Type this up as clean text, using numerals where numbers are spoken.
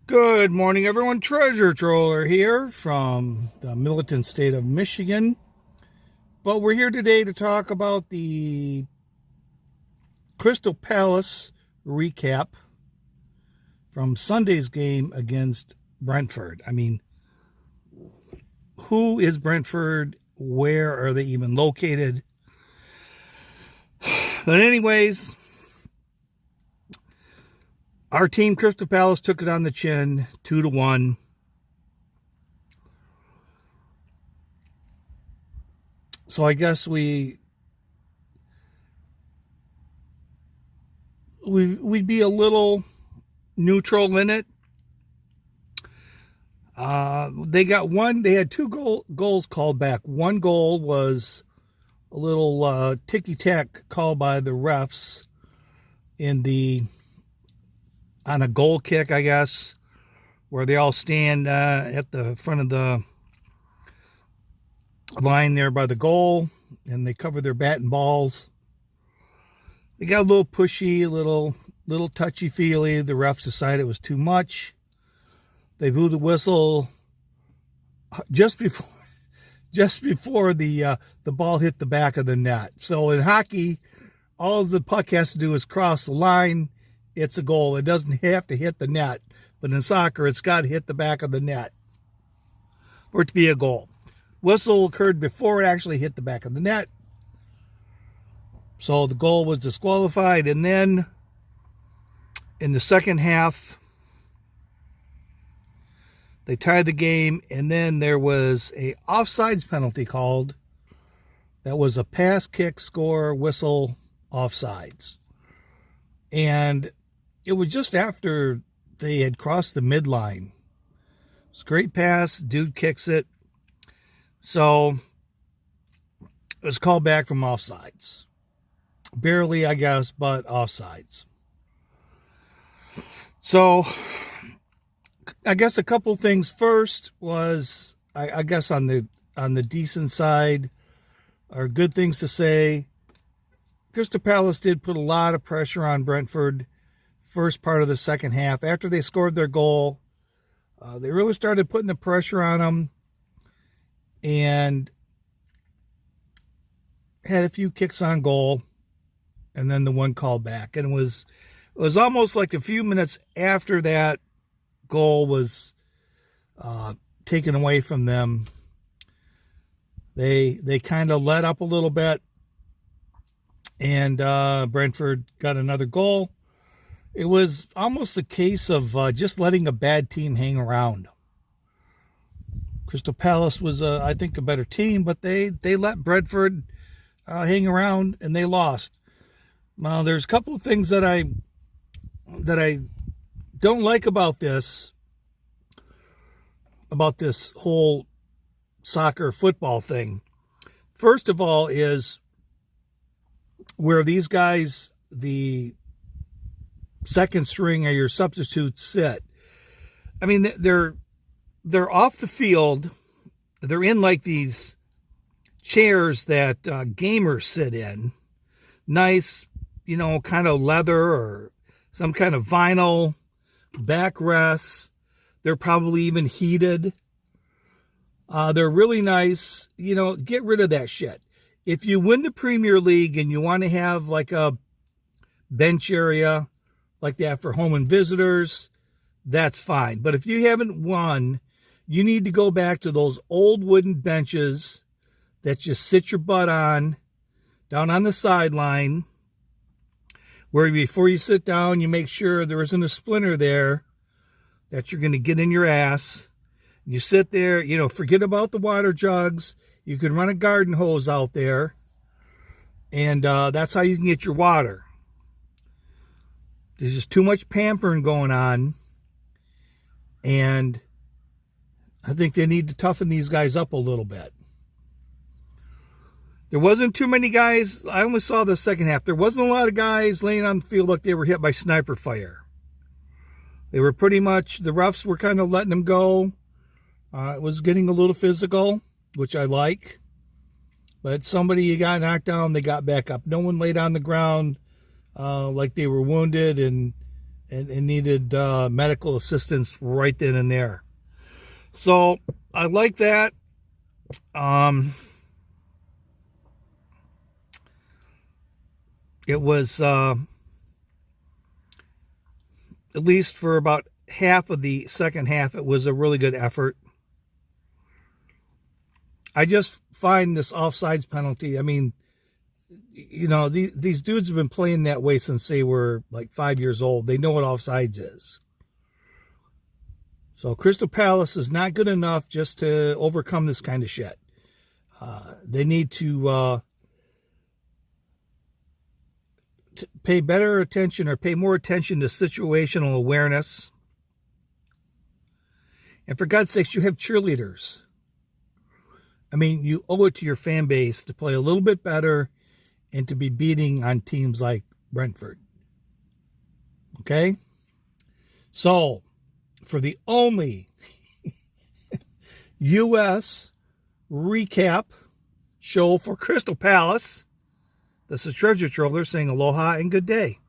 Good morning, everyone. Treasure Troller here from the militant state of Michigan. But we're here today to talk about the Crystal Palace recap from Sunday's game against Brentford. I mean, who is Brentford? Where are they even located? But anyways, our team, Crystal Palace, took it on the chin, 2-1. So I guess we'd be a little neutral in it. They had two goals called back. One goal was a little ticky-tack call by the refs on a goal kick, I guess, where they all stand at the front of the line there by the goal, and they cover their bat and balls. They got a little pushy, a little touchy-feely. The refs decided it was too much. They blew the whistle just before the ball hit the back of the net. So in hockey, all the puck has to do is cross the line. It's a goal. It doesn't have to hit the net. But in soccer, it's got to hit the back of the net for it to be a goal. Whistle occurred before it actually hit the back of the net. So the goal was disqualified. And then in the second half, they tied the game. And then there was a offsides penalty called. That was a pass, kick, score, whistle, offsides. And it was just after they had crossed the midline. It's a great pass. Dude kicks it. So it was called back from offsides. Barely, I guess, but offsides. So I guess a couple things. First was, I guess on the decent side, are good things to say. Crystal Palace did put a lot of pressure on Brentford first part of the second half. After they scored their goal, they really started putting the pressure on them and had a few kicks on goal and then the one called back. And it was almost like a few minutes after that goal was taken away from them, they kind of let up a little bit, and Brentford got another goal. It was almost a case of just letting a bad team hang around. Crystal Palace was, I think, a better team, but they let Brentford hang around, and they lost. Now, there's a couple of things that I don't like about this whole soccer football thing. First of all is where these guys, the second string or your substitutes, sit. I mean, they're off the field. They're in like these chairs that gamers sit in. Nice, kind of leather or some kind of vinyl backrests. They're probably even heated. They're really nice. Get rid of that shit. If you win the Premier League and you want to have like a bench area like that for home and visitors, that's fine. But if you haven't won, you need to go back to those old wooden benches that you sit your butt on down on the sideline, where before you sit down, you make sure there isn't a splinter there that you're going to get in your ass. You sit there, forget about the water jugs. You can run a garden hose out there, and that's how you can get your water. There's just too much pampering going on, and I think they need to toughen these guys up a little bit. There wasn't too many guys. I only saw the second half. There wasn't a lot of guys laying on the field like they were hit by sniper fire. They were pretty much, the refs were kind of letting them go. It was getting a little physical, which I like. But somebody got knocked down, they got back up. No one laid on the ground like they were wounded and and needed medical assistance right then and there. So I like that. It was at least for about half of the second half, it was a really good effort. I just find this offsides penalty, I mean, you know, these dudes have been playing that way since they were like 5 years old. They know what offsides is. So Crystal Palace is not good enough just to overcome this kind of shit. They need to pay better attention, or pay more attention to situational awareness. And for God's sakes, you have cheerleaders. I mean, you owe it to your fan base to play a little bit better and to be beating on teams like Brentford. Okay? So, for the only U.S. recap show for Crystal Palace, this is Treasure Troller saying aloha and good day.